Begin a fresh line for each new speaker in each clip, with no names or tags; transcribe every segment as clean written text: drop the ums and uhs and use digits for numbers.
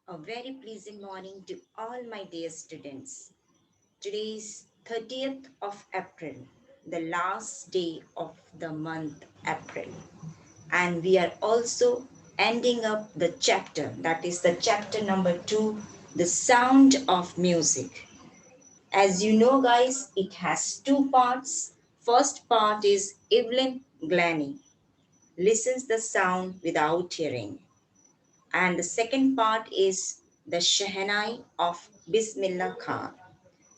A very pleasant morning to all my dear students. Today is 30th of April, the last day of the month April. And we are also ending up the chapter, that is the chapter number 2, the sound of music. As you know, guys, it has two parts. First part is Evelyn Glennie listens the sound without hearing. And the second part is the Shehnai of Bismillah Khan.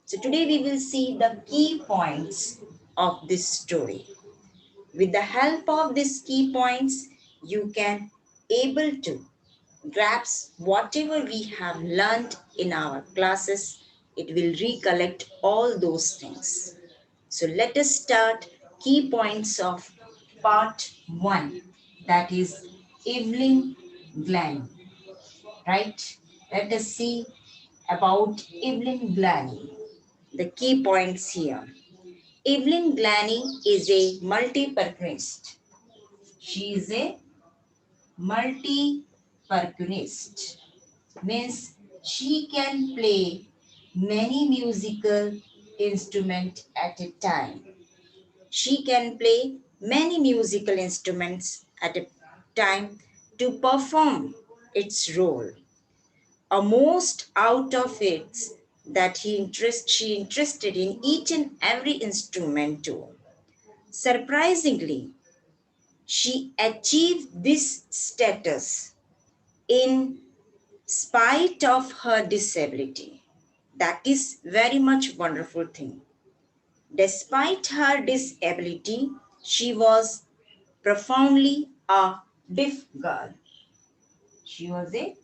So today we will see the key points of this story. With the help of these key points, you can able to grasp whatever we have learned in our classes. It will recollect all those things. So let us start key points of part 1, that is Evelyn Glenn, right? Let us see about Evelyn Glennie. The key points here. Evelyn Glennie is a multi-percussionist. She is a multi-percussionist. Means she can play many musical instruments at a time. She can play many musical instruments at a time to perform its role. A most out of it that she interested in each and every instrument too. Surprisingly, she achieved this status in spite of her disability. That is very much wonderful thing. Despite her disability, she was profoundly a deaf girl. She was a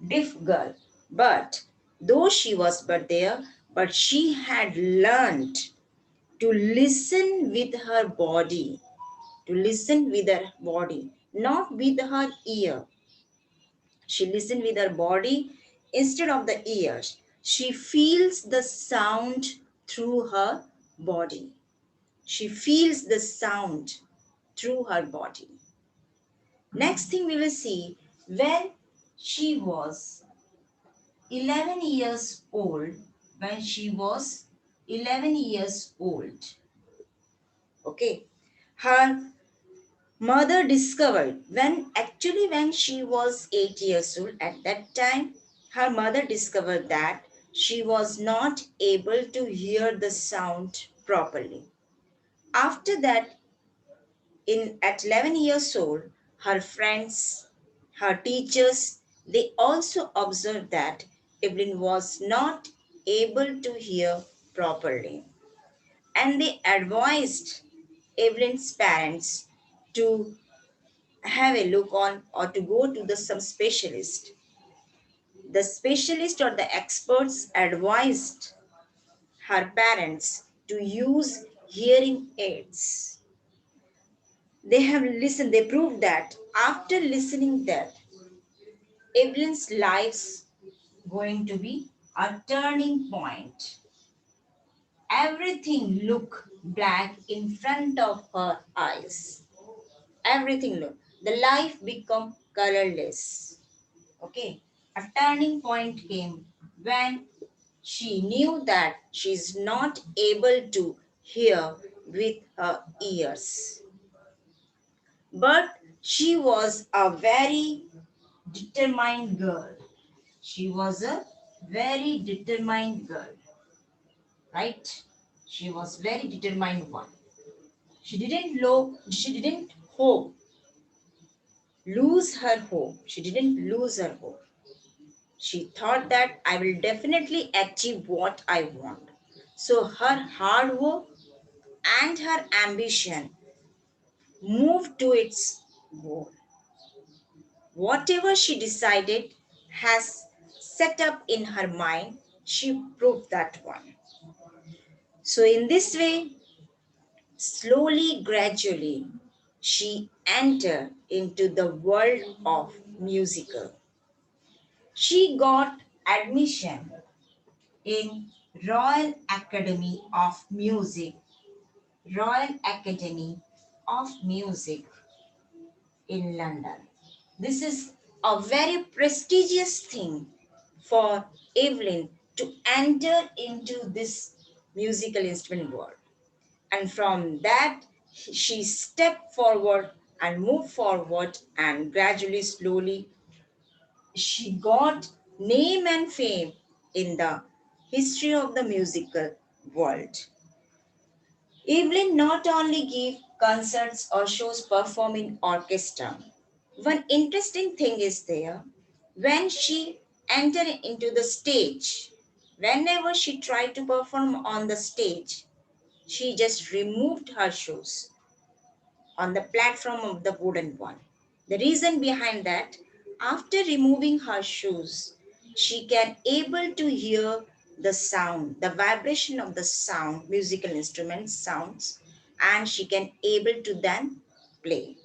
deaf girl. But though she was but there, but she had learned to listen with her body, to listen with her body, not with her ear. She listened with her body instead of the ears. She feels the sound through her body. She feels the sound through her body. Next thing we will see, when she was 11 years old, when she was 11 years old, okay, her mother discovered when she was 8 years old at that time, her mother discovered that she was not able to hear the sound properly. After that, in at 11 years old, her friends, her teachers, they also observed that Evelyn was not able to hear properly, and they advised Evelyn's parents to have a look on or to go to the some specialist. The specialist or the experts advised her parents to use hearing aids. They have listened, they proved that after listening that Evelyn's life's going to be a turning point. Everything look black in front of her eyes. Everything look. The life become colorless. Okay. A turning point came when she knew that she is not able to hear with her ears. But she was a very determined girl. She was a very determined girl, right? She was very determined one. She didn't lose her hope. She didn't lose her hope. She thought that I will definitely achieve what I want. So her hard work and her ambition moved to its goal. Whatever she decided has set up in her mind, she proved that one. So in this way, slowly, gradually, she entered into the world of musical. She got admission in Royal Academy of Music, Royal Academy of Music in London. This is a very prestigious thing for Evelyn to enter into this musical instrument world. And from that, she stepped forward and moved forward, and gradually, slowly, she got name and fame in the history of the musical world. Evelyn not only gave concerts or shows perform in orchestra. One interesting thing is there, when she entered into the stage, whenever she tried to perform on the stage, she just removed her shoes on the platform of the wooden one. The reason behind that, after removing her shoes, she can able to hear the sound, the vibration of the sound, musical instruments sounds, and she can able to then play.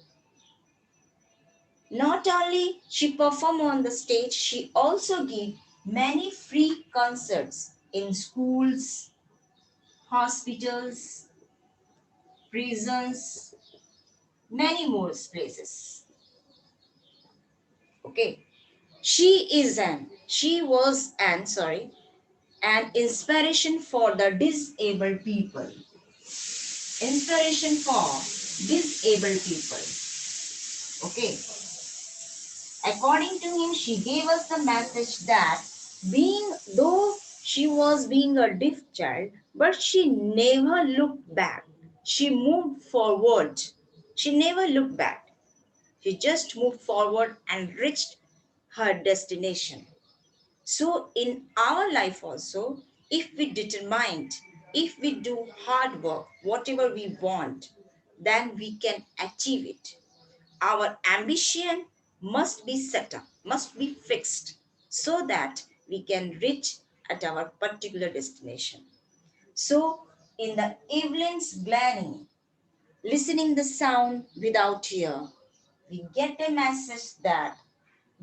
Not only she perform on the stage, she also give many free concerts in schools, hospitals, prisons, many more places. Okay. She was an inspiration for the disabled people. Inspiration for disabled people. Okay. According to him, she gave us the message that being though she was being a deaf child, but she never looked back. She moved forward. She never looked back. She just moved forward and reached her destination. So, in our life also, if we determined, if we do hard work, whatever we want, then we can achieve it. Our ambition must be set up, must be fixed, so that we can reach at our particular destination. So, in the Evelyn's Glennie, listening the sound without ear, we get a message that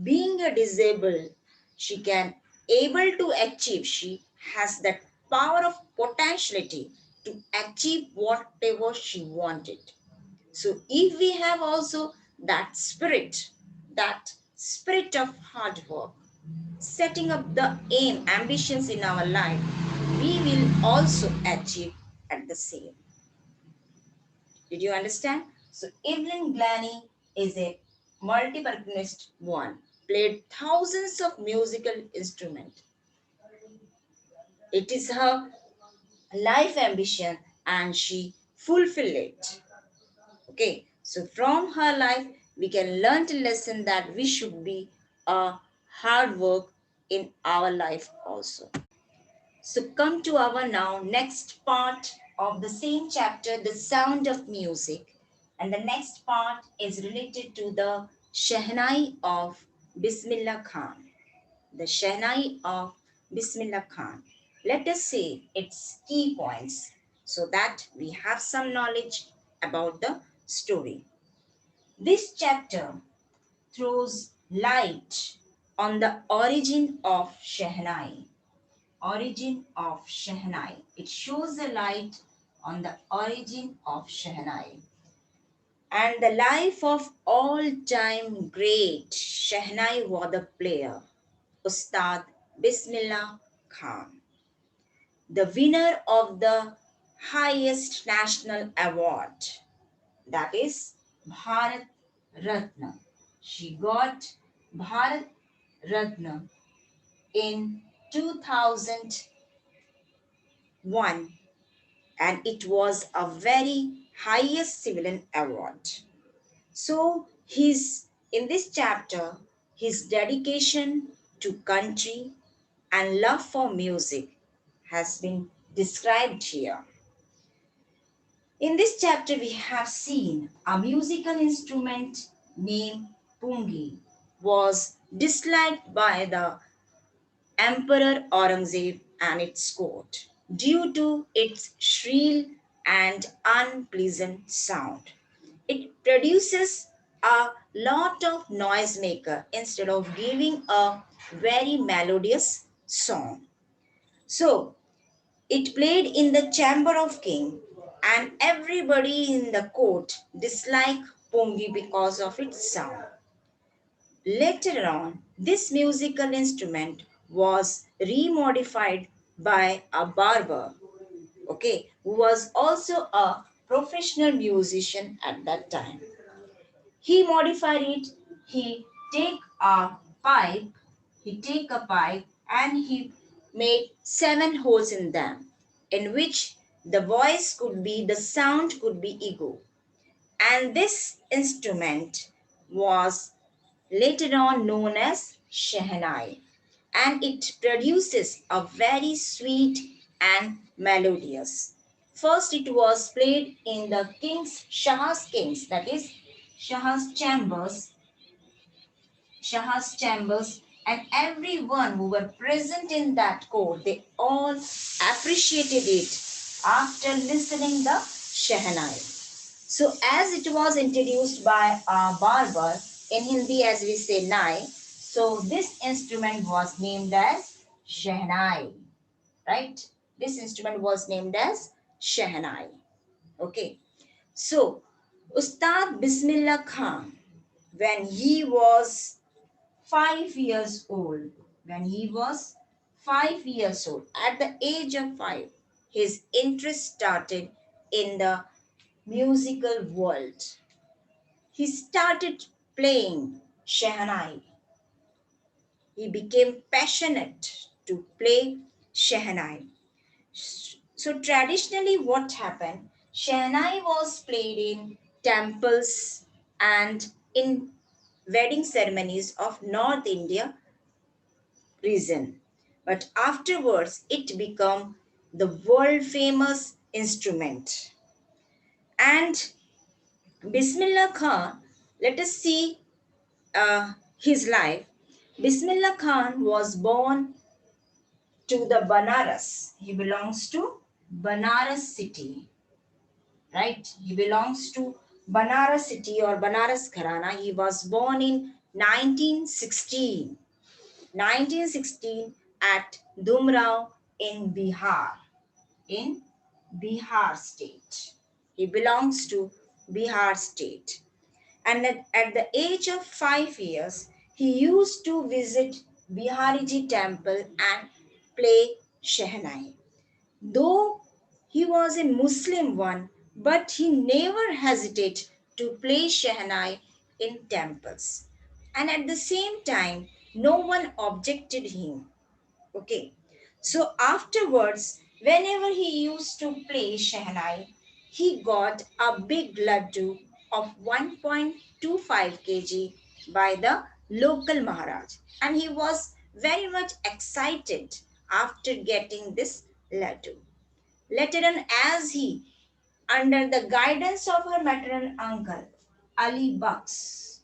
being a disabled, she can able to achieve, she has that power of potentiality to achieve whatever she wanted. So if we have also that spirit of hard work, setting up the aim ambitions in our life, we will also achieve at the same. Did you understand? So Evelyn Glennie is a multi-percussionist one, played thousands of musical instruments. It is her life ambition and she fulfilled it. Okay, so from her life, we can learn a lesson that we should be a hard work in our life also. So come to our now next part of the same chapter, the sound of music. And the next part is related to the Shehnai of Bismillah Khan. The Shehnai of Bismillah Khan. Let us see its key points so that we have some knowledge about the story. This chapter throws light on the origin of Shehnai. Origin of Shehnai. It shows the light on the origin of Shehnai and the life of all-time great Shehnai Wada player, Ustad Bismillah Khan, the winner of the highest national award, that is Bharat Ratna. She got Bharat Ratna in 2001, and it was a very highest civilian award. So his in this chapter, his dedication to country and love for music has been described here. In this chapter, we have seen a musical instrument named pungi was disliked by the Emperor Aurangzeb and its court due to its shrill and unpleasant sound. It produces a lot of noisemaker instead of giving a very melodious song. So it played in the chamber of king, and everybody in the court disliked Pungi because of its sound. Later on, this musical instrument was remodified by a barber, okay, who was also a professional musician at that time. He modified it. He take a pipe, he take a pipe and he made 7 holes in them, in which the voice could be, the sound could be ego. And this instrument was later on known as Shehnai, and it produces a very sweet and melodious. First, it was played in the Shah's kings, that is Shah's chambers, and everyone who were present in that court, they all appreciated it after listening the Shehnai. So as it was introduced by a barber, in Hindi as we say nai, so this instrument was named as Shehnai, right? This instrument was named as Shehnai. Okay. So Ustad Bismillah Khan, when he was 5 years old, when he was 5 years old, at the age of 5, his interest started in the musical world. He started playing Shehnai. He became passionate to play Shehnai. So traditionally what happened, Shehnai was played in temples and in wedding ceremonies of North India region. But afterwards it became the world famous instrument. And Bismillah Khan, let us see his life. Bismillah Khan was born to the Banaras. He belongs to Banaras city, right? He belongs to Banaras city or Banaras Gharana. He was born in 1916. 1916 at Dumrao in Bihar, in Bihar state. He belongs to Bihar state. And at the age of 5 years, he used to visit Bihariji temple and play Shehnai. Though he was a Muslim one, but he never hesitated to play Shehnai in temples. And at the same time, no one objected him. Okay. So afterwards, whenever he used to play Shehnai, he got a big laddu of 1.25 kg by the local Maharaj. And he was very much excited after getting this laddu. Later on, as he, under the guidance of her maternal uncle, Ali Bux,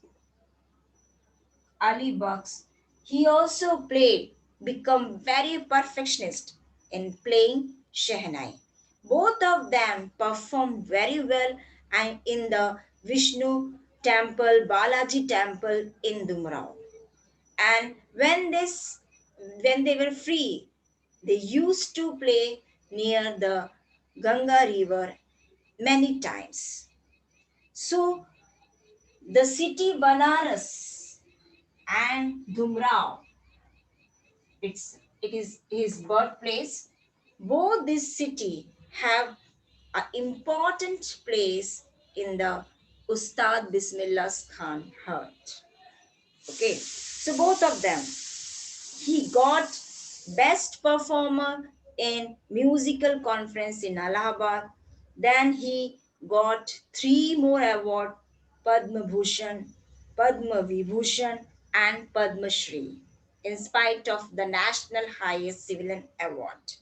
Ali Bucks, he also played, become very perfectionist in playing Shehnai. Both of them performed very well and in the Vishnu temple, Balaji temple in Dumrao. And when they were free, they used to play near the Ganga river many times. So the city Banaras and Dumrao, it is his birthplace. Both this city have an important place in the Ustad Bismillah Khan heart. Okay, so both of them, he got best performer in musical conference in Allahabad. Then he got 3 more award: Padma Bhushan, Padma Vibhushan, and Padma Shri, in spite of the national highest civilian award.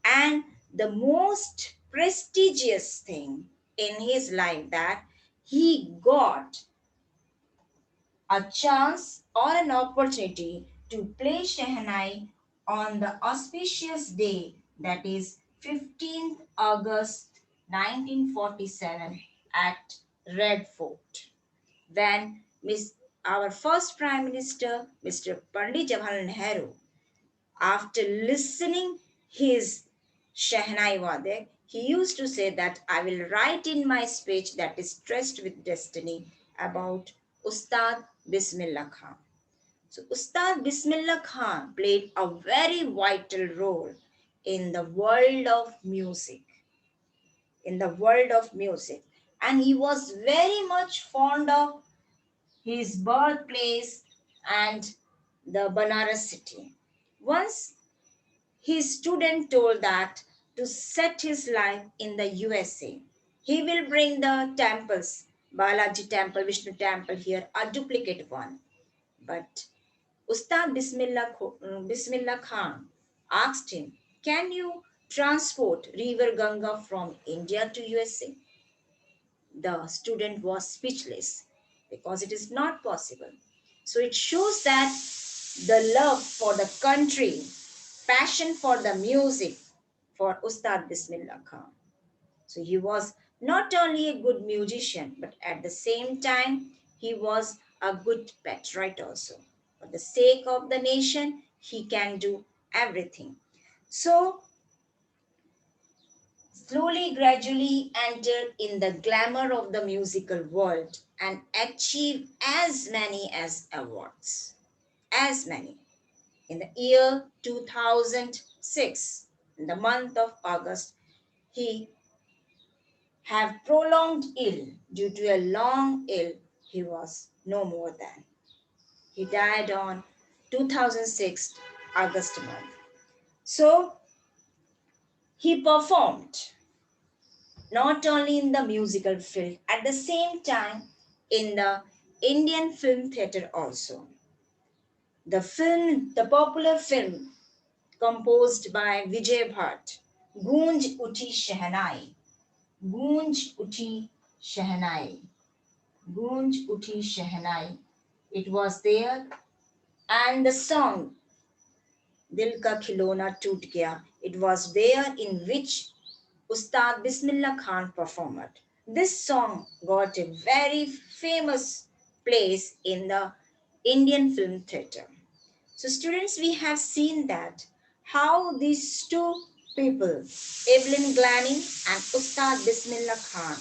And the most prestigious thing in his life, that he got a chance or an opportunity to play Shehnai on the auspicious day, that is 15th August 1947 at Red Fort, when our first Prime Minister, Mr. Pandit Jawaharlal Nehru, after listening his Shehnai Wade, he used to say that I will write in my speech that is stressed with destiny about Ustad Bismillah Khan. So Ustad Bismillah Khan played a very vital role in the world of music, in the world of music. And he was very much fond of his birthplace and the Banaras city. Once his student told that to set his life in the USA, he will bring the temples, Balaji temple, Vishnu temple here, a duplicate one. But Ustad Bismillah Khan asked him, can you transport River Ganga from India to USA? The student was speechless because it is not possible. So it shows that the love for the country, passion for the music for Ustad Bismillah Khan. So he was not only a good musician, but at the same time, he was a good patriot also. For the sake of the nation, he can do everything. So slowly, gradually entered in the glamour of the musical world and achieved as many as awards. As many. In the year 2006, in the month of August, he have prolonged ill due to a long ill. He was no more than. He died on 2006 August month. So he performed not only in the musical field, at the same time in the Indian film theatre also. The popular film composed by Vijay Bhatt, Goonj Uthi Shehnai, Goonj Uthi Shehnai, Goonj Uthi Shehnai. It was there, and the song Dil Ka Khilona Toot Gaya, it was there in which Ustad Bismillah Khan performed. This song got a very famous place in the Indian film theatre. So, students, we have seen that how these two people, Evelyn Glanning and Ustad Bismillah Khan,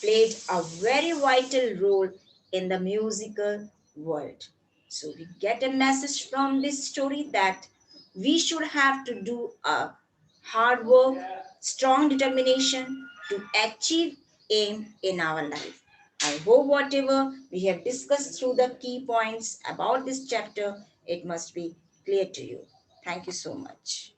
played a very vital role in the musical world. So, we get a message from this story that we should have to do a hard work, strong determination to achieve aim in our life. I hope whatever we have discussed through the key points about this chapter, it must be clear to you. Thank you so much.